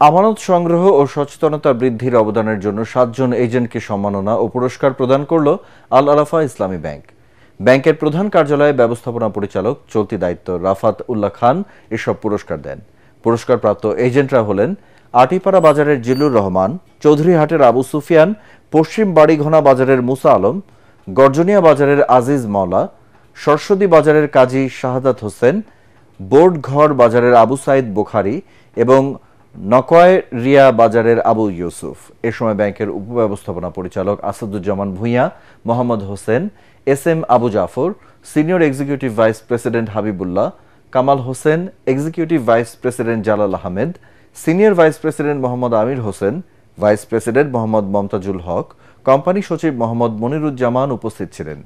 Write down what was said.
আমানত সংগ্রহ ও সচেতনতা বৃদ্ধির অবদানের জন্য ৭ জন এজেন্টকে সম্মাননা ও পুরস্কার প্রদান করল আল আরাফা ইসলামী ব্যাংক। ব্যাংকের প্রধান কার্যালয়ে ব্যবস্থাপনা পরিচালক চলতি দায়িত্ব রাফাত উল্লাহ খান এসব পুরস্কার দেন। পুরস্কারপ্রাপ্ত এজেন্টরা হলেন আটিপাড়া বাজারের জিল্লুর রহমান, চৌধুরীহাটের আবু সুফিয়ান, পশ্চিম বাড়িঘোনা বাজারের মুসা আলম, গর্জনিয়া বাজারের আজিজ মাওলা, সরস্বতী বাজারের কাজী শাহাদাত হোসেন, বোর্ডঘর বাজারের আবু সাইদ বুখারী এবং নকয়ারিয়া বাজারের আবু ইউসুফ। এ সময় ব্যাংকের উপব্যবস্থাপনা পরিচালক Asaduzzaman Bhuiyan, Mohammad Hossain, S M. Abu Jafar, senior executive vice president Habibullah, Kamal Hossain, executive vice president Jalal Ahmed, senior vice president Mohammad Amir Hossain, vice president Mohammad Momtazul Haque, company সচিব মোহাম্মদ মনিরুজ্জামান উপস্থিত ছিলেন।